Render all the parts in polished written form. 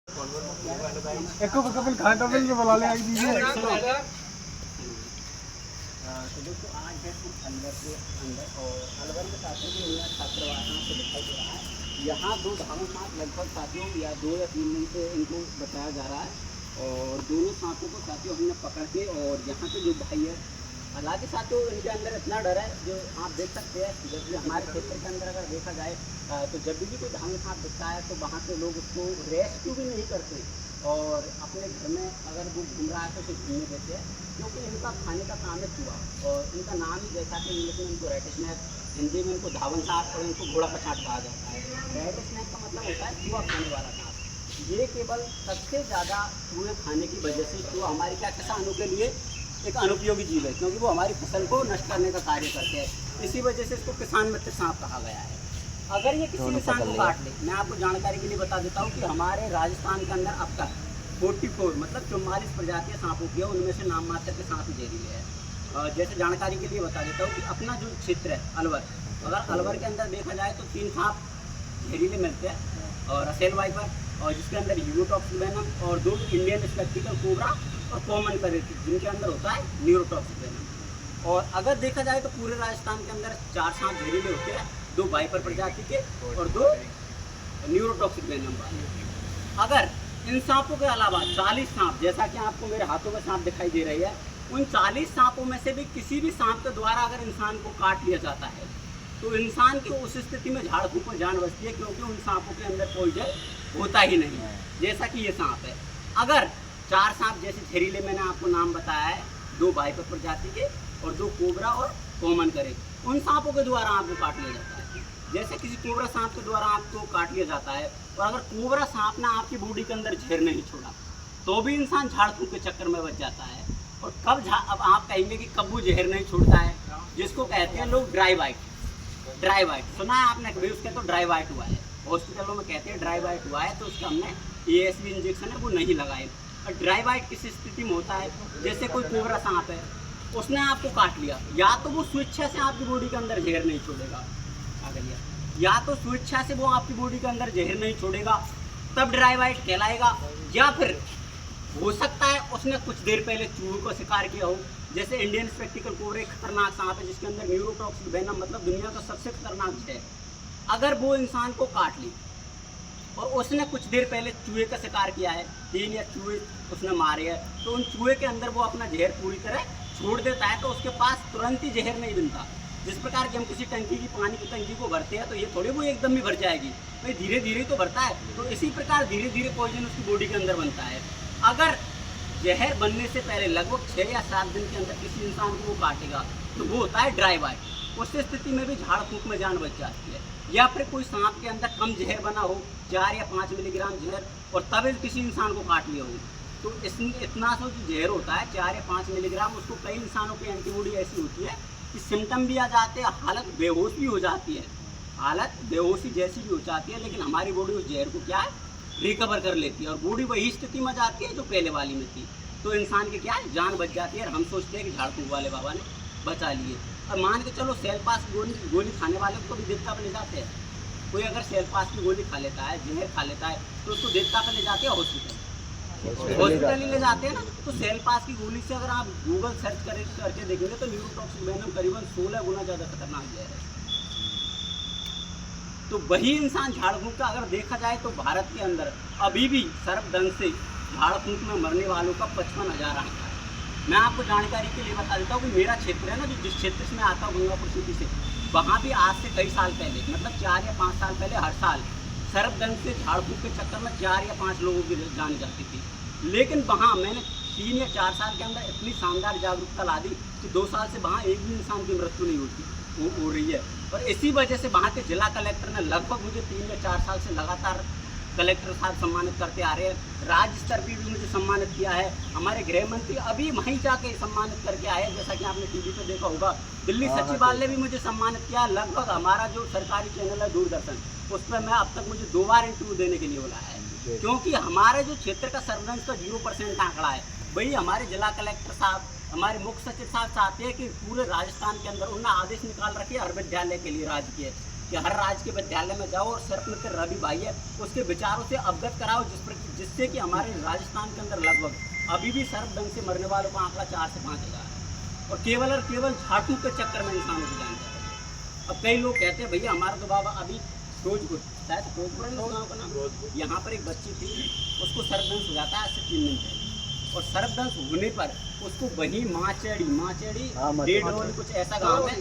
एको कपिल खान कपिल को बुला ले आगे दीजिए। तो दोस्तों आज है अलवर के अंदर और अलवर के साथियों की यहाँ छात्रावास से दिखाई दे रहा है। यहाँ दो धावन सांप लगभग साथियों या 2 या 3 दिन से इनको बताया जा रहा है और दोनों सांपों को साथियों हमने पकड़ के और यहाँ के जो भाई है, हालांकि साथियों इनके अंदर इतना डर है जो आप देख सकते हैं। जब भी हमारे क्षेत्र के अंदर अगर देखा जाए तो जब भी कोई धावन सांप दिखता है तो वहाँ के लोग उसको रेस्क्यू भी नहीं करते और अपने घर में अगर वो घूम रहा है तो उसे घूमने देते हैं, क्योंकि इनका खाने का काम है चूहा। और इनका नाम ही जैसा कि इंग्लिश में इनको रैट स्नैक, हिंदी में इनको धावन सांप और इनको घोड़ा पछाट कहा जाता है। रैट स्नैक का मतलब होता है चूहा खाने वाला सांप। ये केवल सबसे ज़्यादा चूहे खाने की वजह से चूहा हमारी क्या किसानों के लिए एक अनुपयोगी जीव है, क्योंकि वो हमारी फसल को नष्ट करने का कार्य करते हैं। इसी वजह से इसको किसान मित्र सांप कहा गया है। अगर ये किसी इंसान को काट ले, मैं आपको जानकारी के लिए बता देता हूँ कि हमारे राजस्थान के अंदर अब तक 44 मतलब 44 प्रजातियाँ सांपों की है, उनमें से नाम मात्र के सांप जहरीले है। जैसे जानकारी के लिए बता देता हूँ कि अपना जो क्षेत्र है अलवर, अगर अलवर के अंदर देखा जाए तो 3 सांप जहरीले मिलते हैं और असेल वाइपर, और जिसके अंदर यूरोटॉक्सिक वेनम, और 2 इंडियन स्पेक्टिकल कोबरा और कॉमन करेटिव, जिनके अंदर होता है न्यूरोटॉक्सिक वेनम। और अगर देखा जाए तो पूरे राजस्थान के अंदर 4 सांप जहरीले होते हैं, 2 वाइपर प्रजाति के और 2 न्यूरोटॉक्सिक वेनम वाले। अगर इन सांपों के अलावा 40 सांप, जैसा कि आपको मेरे हाथों में सांप दिखाई दे रही है, उन 40 सांपों में से भी किसी भी सांप के द्वारा अगर इंसान को काट लिया जाता है तो इंसान की उस स्थिति में झाड़ फूंक में जान बचती है, क्योंकि उन सांपों के अंदर पॉइजन होता ही नहीं है, जैसा कि ये सांप है। अगर 4 सांप जैसे जहरीले मैंने आपको नाम बताया है, 2 वाइपर प्रजाति के और 2 कोबरा और कॉमन करे, उन सांपों के द्वारा आपको काट लिया जाता है। जैसे किसी कोबरा सांप के द्वारा आपको काट लिया जाता है, और अगर कोबरा सांप ने आपकी बॉडी के अंदर जहर नहीं छोड़ा तो भी इंसान झाड़ फूंक के चक्कर में बच जाता है। और कब अब आप कहेंगे कि कब वो जहर नहीं छोड़ता है, जिसको कहते हैं लोग ड्राई वाइट। ड्राई वाइट सुना है आपने कभी? उसके तो ड्राई वाइट हुआ है, हॉस्पिटलों में कहते हैं ड्राई वाइट हुआ है, तो उसका हमने ASV इंजेक्शन है वो नहीं लगाए। और ड्राई वाइट किस स्थिति में होता है? जैसे कोई कोबरा सांप है, उसने आपको काट लिया, या तो वो स्वेच्छा से आपकी बॉडी के अंदर जहर नहीं छोड़ेगा, या तो स्वेच्छा से वो आपकी बॉडी के अंदर जहर नहीं छोड़ेगा, तब ड्राई वाइट कहलाएगा। या फिर हो सकता है उसने कुछ देर पहले चूहे को शिकार किया हो, जैसे इंडियन स्पेक्टिकल कोबरा एक खतरनाक सांप है जिसके अंदर न्यूरोटॉक्सिक वेनम मतलब दुनिया का सबसे खतरनाक है। अगर वो इंसान को काट ली और उसने कुछ देर पहले चूहे का शिकार किया है, 3 या चूहे उसने मारे हैं, तो उन चूहे के अंदर वो अपना जहर पूरी तरह छोड़ देता है, तो उसके पास तुरंत ही जहर नहीं बनता। जिस प्रकार की हम किसी टंकी की पानी की टंकी को भरते हैं तो ये थोड़ी वो एकदम ही भर जाएगी, भाई धीरे धीरे तो भरता है, तो इसी प्रकार धीरे धीरे पॉइजन उसकी बॉडी के अंदर बनता है। अगर जहर बनने से पहले लगभग 6 या 7 दिन के अंदर किसी इंसान को वो काटेगा तो वो होता है ड्राई वाइट। उस स्थिति में भी झाड़ फूंक में जान बच जाती है। या फिर कोई सांप के अंदर कम जहर बना हो, 4 या 5 मिलीग्राम जहर, और तब किसी इंसान को काट लिया हो, तो इसमें इतना सा जो जहर होता है 4 या 5 मिलीग्राम, उसको कई इंसानों की एंटीबॉडी ऐसी होती है कि सिम्टम भी आ जाते हैं, हालत बेहोश भी हो जाती है, हालत बेहोशी जैसी भी हो जाती है, लेकिन हमारी बॉडी उस जहर को क्या है रिकवर कर लेती है और बॉडी वही स्थिति में जाती है जो पहले वाली में थी, तो इंसान की क्या है जान बच जाती है। और हम सोचते हैं कि झाड़ फूंक वाले बाबा ने बचा लिए। और मान के चलो सेल पास गोली खाने वाले को भी देवता पर ले जाते हैं। कोई अगर सेल पास की गोली खा लेता है, जहर खा लेता है, तो उसको देवता पर ले जाते हैं हॉस्पिटल ही ले जाते हैं ना। तो सेल पास की गोली से अगर आप गूगल सर्च करके देखेंगे तो न्यूरोटॉक्सिक वेनम करीबन 16 गुना ज़्यादा खतरनाक जहर है। तो वही इंसान झाड़ फूंक का अगर देखा जाए तो भारत के अंदर अभी भी सर्पदंश से झाड़ फूंक में मरने वालों का 55,000 आंकड़ा है। मैं आपको जानकारी के लिए बता देता हूँ कि मेरा क्षेत्र है ना, जो जिस क्षेत्र से मैं आता हूँ गंगापुर सिटी से, वहाँ भी आज से कई साल पहले मतलब 4 या 5 साल पहले हर साल सर्पदंश से झाड़ फूंक के चक्कर में 4 या 5 लोगों की जान जाती थी। लेकिन वहाँ मैंने 3 या 4 साल के अंदर इतनी शानदार जागरूकता ला दी कि 2 साल से वहाँ एक भी इंसान की मृत्यु नहीं हो रही है। और इसी वजह से वहाँ के जिला कलेक्टर ने लगभग मुझे 3 या 4 साल से लगातार कलेक्टर साहब सम्मानित करते आ रहे हैं। राज्य स्तर पर भी मुझे सम्मानित किया है। हमारे गृह मंत्री अभी वहीं जाके सम्मानित करके आए हैं, जैसा कि आपने टीवी पे देखा होगा। दिल्ली सचिवालय ने भी मुझे सम्मानित किया। लगभग हमारा जो सरकारी चैनल है दूरदर्शन, उस पर मैं अब तक मुझे 2 बार इंटरव्यू देने के लिए बुलाया है, क्योंकि हमारे जो क्षेत्र का सर्पदंश का 0% आंकड़ा है। वही हमारे जिला कलेक्टर साहब, हमारे मुख्य सचिव साहब चाहते हैं कि पूरे राजस्थान के अंदर उन्होंने आदेश निकाल रखे हर विद्यालय के लिए राज्य के कि हर राज्य के विद्यालय में जाओ और सिर्फ मित्र रवि भाई है उसके विचारों से अवगत कराओ, जिससे कि हमारे राजस्थान के अंदर लगभग अभी भी सर्पदंश से मरने वालों का आंकड़ा 4 से 5 हज़ार है और केवल झाड़ू के चक्कर में इंसानों की जान जा रही है। अब कई लोग कहते हैं भैया हमारा तो बाबा अभी फिरोजपुर, शायद फिरोजपुर है गाँव का नाम, यहाँ पर एक बच्ची थी, उसको सर्पदंश हो जाता है आज से 3 दिन पहले, और सर्पदंश होने पर उसको वहीं माचेड़ी 1.5 कुछ ऐसा गाँव है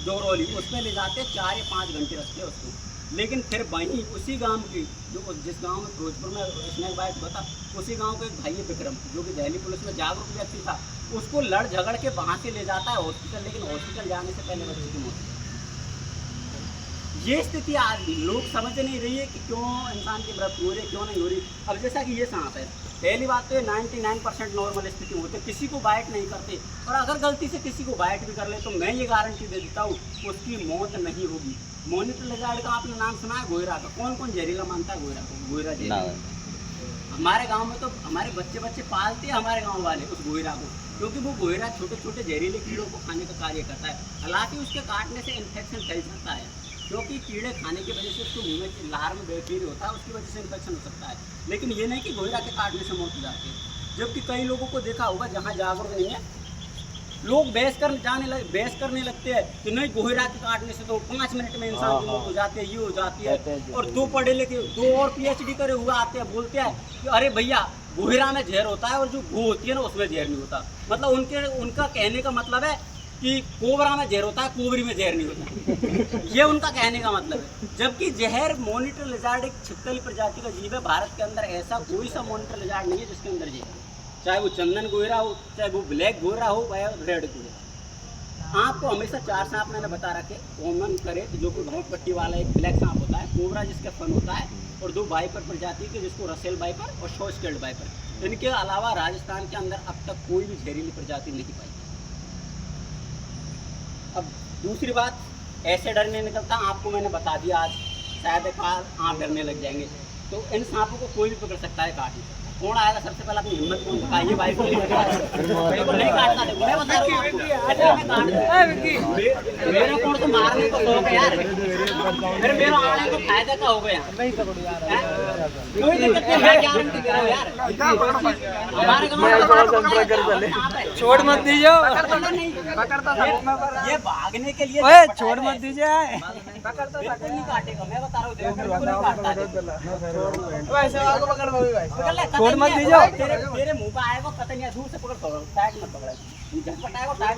डोरौली, उसमें ले जाते 4 या 5 घंटे रखते उसको। लेकिन फिर वहीं उसी गांव की जो जिस गांव में फिरोजपुर में स्नैक बाइट हुआ था, उसी गांव को एक भाई है विक्रम, जो कि दिल्ली पुलिस में जागरूक व्यक्ति था, उसको लड़ झगड़ के वहाँ से ले जाता है हॉस्पिटल, लेकिन हॉस्पिटल जाने से पहले बच्चे की मौत। ये स्थिति आज भी लोग समझ नहीं रही है कि क्यों इंसान की मृत्यु हो रही है, क्यों नहीं हो रही। अब जैसा कि ये सांप है, पहली बात तो ये 99% नॉर्मल स्थिति होती है, किसी को बाइट नहीं करते, और अगर गलती से किसी को बाइट भी कर ले तो मैं ये गारंटी दे देता हूँ उसकी मौत नहीं होगी। मॉनिटर लिजार्ड का आपने नाम सुना है, गोयरा का? कौन कौन जहरीला मानता है गोयरा को? गोयरा जहरीला। हमारे गाँव में तो हमारे बच्चे पालते हैं हमारे गाँव वाले उस गोयरा को, क्योंकि वो गोयरा छोटे छोटे जहरीले कीड़ों को खाने का कार्य करता है। हालांकि उसके काटने से इन्फेक्शन फैल सकता है, क्योंकि कीड़े खाने की वजह से उसको मुँह में लार में बैक्टीरिया होता है, उसकी वजह से इन्फेक्शन हो सकता है। लेकिन ये नहीं कि गोयरा के काटने से मौत हो जाती है। जबकि कई लोगों को देखा होगा जहाँ जागरूक नहीं है, लोग बहस करने लगते हैं कि नहीं गोयरा के काटने से तो 5 मिनट में इंसान की मौत हो जाती है, ये हो जाती है। और 2 पढ़े लिखे 2 और PhD करे हुआ आते हैं, बोलते हैं कि अरे भैया गोयरा में जहर होता है और जो गो होती है ना उसमें जहर नहीं होता। मतलब उनका कहने का मतलब है कि कोबरा में जहर होता है, कोबरी में जहर नहीं होता। ये उनका कहने का मतलब है। जबकि जहर मॉनिटर लिजार्ड एक छिपकली प्रजाति का जीव है। भारत के अंदर ऐसा कोई सा मॉनिटर लिजार्ड नहीं है जिसके अंदर जहर है, चाहे वो चंदन गोयरा हो, चाहे वो ब्लैक गोयरा हो या रेड गोयरा। आपको हमेशा 4 सांप मैंने बता रखे कॉमन करे, जो कि व्हाइट पट्टी वाला एक ब्लैक सांप होता है, कोबरा जिसका फन होता है, और 2 वाइपर प्रजाति के जिसको रसेल वाइपर और शॉर्ट स्केल्ड वाइपर। इनके अलावा राजस्थान के अंदर अब तक कोई भी जहरीली प्रजाति नहीं पाई। अब दूसरी बात, ऐसे डर नहीं निकलता, आपको मैंने बता दिया आज, शायद आप डरने लग जाएंगे। तो इन सांपों को कोई भी पकड़ सकता है, काट नहीं सकता। कौन आएगा सबसे पहले अपनी हिम्मत कौन दिखाइए भाई को? नहीं काटता, देखो मैं बता रहा हूँ, मेरा कौन तो मारने को शौक है यार, फिर मेरा आने को फायदा क्या हो गया? कोई दिक्कत नहीं, मैं गारंटी दे रहा हूँ यार। हमारे गाँव छोड़ मत दीजिए, ये भागने के लिए छोड़ मत दीजिए, बिल्कुल नहीं काटेगा, मैं बता रहा हूँ, बिल्कुल नहीं काटता। छोड़ मत दीजिए। तेरे मुंह पे आएगा पता नहीं, दूर से पकड़, टाइट मत पकड़ा, झटपटाएगा टाइट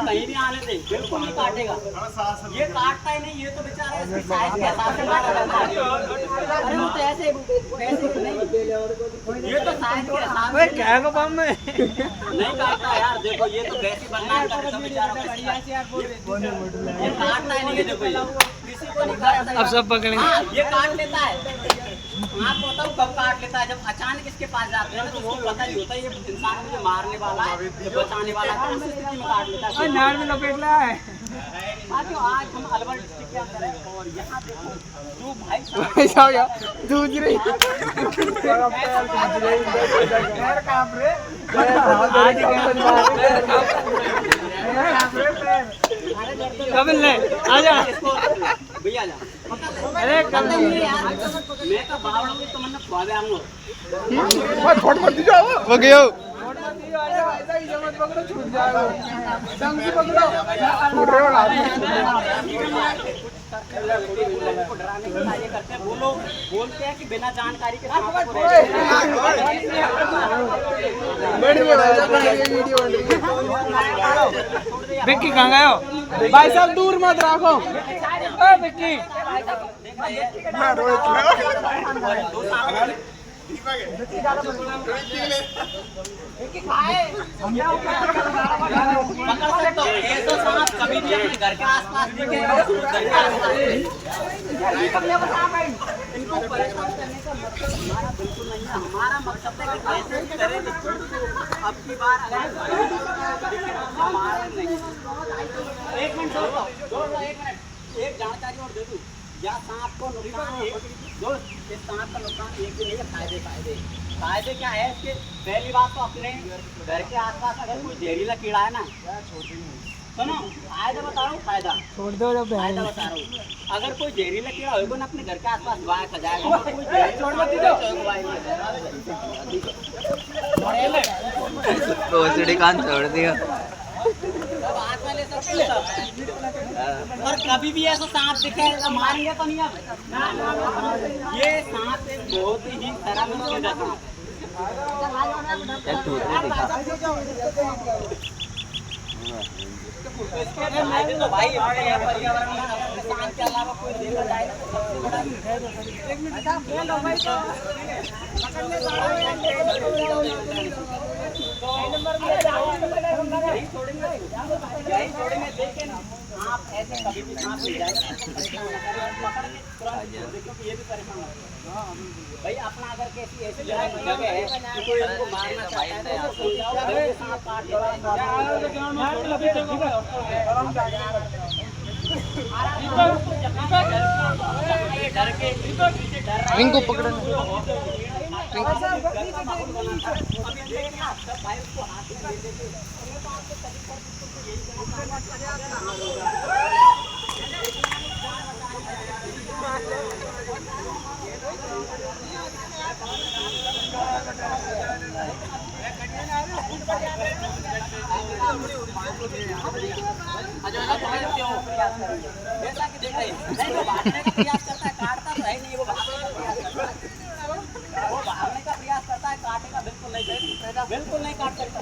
कहीं भी आने दे, बिल्कुल नहीं काटेगा। ये काटता ही नहीं, ये तो बेचारा इसकी साइज के हिसाब से मारा जाता है। अरे वो तो ऐसे नहीं, ये तो साइज के हिसाब से क्या को पाम में नहीं काटता यार। देखो ये तो वैसी बदनाम कर रहा बेचारा, ये काटता ही नहीं है। देखो ये किसी को नहीं काटता। अब सब पकड़ेंगे। ये काट लेता है, आपको बताऊं कब काट लेता है, जब अचानक इसके पास जाते हैं तो उसको पता नहीं होता ये इंसान मुझे मारने वाला है, ये बचाने वाला है, उस स्थिति में काट लेता है। नार में लपेट रहा है। साथियों आज हम अलवर डिस्ट्रिक्ट के अंदर हैं और यहाँ देखो जो भाई साहब दूध रही कबिल ले आजा भैया जा। अरे कबिल मैं तो बावड़ों की तमन्ना खुआवे आऊंगा। छोड़ मत दीजिए, हो गयो। पकड़ो छूट जाएगा, संग से पकड़ो, छूट रहे हो को डराने का कार्य करते हैं। वो लोग बोलते हैं कि बिना जानकारी के विक्की कहाँ गए हो? भाई साहब दूर मत रखो। विक्की कभी भी अपने घर के आसपास दिखे, घर के आसपास इनको परेशान करने का मकसद हमारा बिल्कुल नहीं है। हमारा मकसद है कि कैसे भी करें, अब की बार हमारा नहीं। एक मिनट एक जानकारी और दे दूँ, या सांप को नुकसान दोस्त, इस सांप का नुकसान एक भी नहीं है, फायदे क्या है इसके? पहली बात तो अपने घर के आसपास अगर कोई जहरीला कीड़ा है ना, सुनो फायदा बता रहा हूँ, फायदा छोड़ दो जब फायदा बता रहा हूँ। अगर कोई जहरीला कीड़ा होगा ना अपने घर के आसपास बाहर खा जाएगा, कोई छोड़ मत दीजिए कोचड़ी कान छोड़ दिया। और कभी भी ऐसा सांप दिखे तो मारेंगे तो नहीं अब। ये सांप एक बहुत ही खराब तो भाई पर्यावरण में सांप के अलावा कोई देखा जाएगा तो सबसे बड़ा यही छोड़ेंगे देखें ना आप ऐसे कभी भी सांप मिल जाएगा क्योंकि ये भी परेशान होता है भाई। अपना अगर कैसी ऐसी जगह है कि कोई इनको मारना चाहता है तो सांप काट रिंकू पकड़ो। जैसा कि देख रहे हैं नहीं, वो भागने का प्रयास करता है, काटता तो है नहीं, वो भागने का प्रयास करता है, काटेगा बिल्कुल नहीं, बिल्कुल नहीं काट सकता।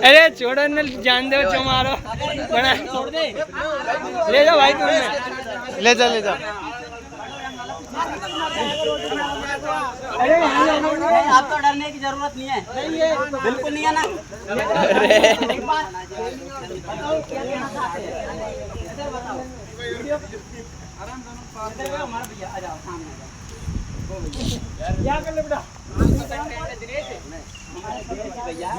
अरे छोड़ो न, जान दो मारो बड़ा छोड़ दे, ले जाओ भाई तुमने ले जा ले जा। अरे आप तो डरने की जरूरत नहीं है, बिल्कुल नहीं है ना। एक बात बताओ क्या कहना चाहते हैं, बताओ हमारा भैया आ जाओ सामने क्या कर ले बेटा। हमारे भैया है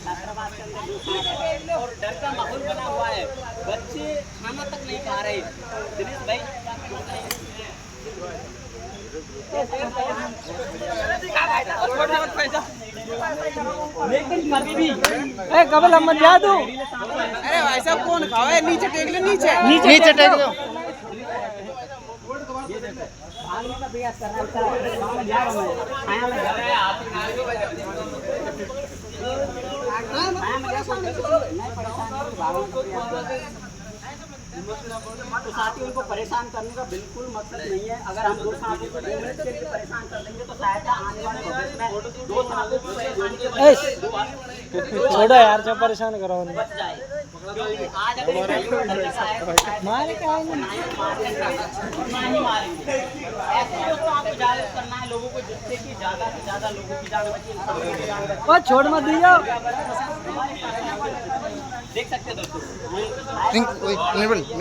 छात्रावास के अंदर और डर का माहौल बना हुआ है, बच्चे खाना तक नहीं खा रहे। दिनेश भाई लेकिन कभी भी कबल मत जा दो। अरे भाई साहब कौन खावे, नीचे टेक लो, नीचे नीचे टेक दो। भागने का प्रयास कर रहा है। तो साथियों उनको परेशान करने का बिल्कुल मकसद नहीं है। अगर हम दो सांपों को 2 मिनट के लिए परेशान कर देंगे तो शायद आने वाले भविष्य में 2 सांपों को परेशान छोड़ो यार, जो परेशान करो बच जाए। क्योंकि आज अगर मारे क्या है ना ही मारेंगे। ऐसे दोस्तों आपको जागरूक करना है लोगों को, जिससे कि ज़्यादा से ज़्यादा लोगों की जान बचे, इंसानों की जान बचे। और छोड़ मत दीजिए। देख सकते हैं दोस्तों।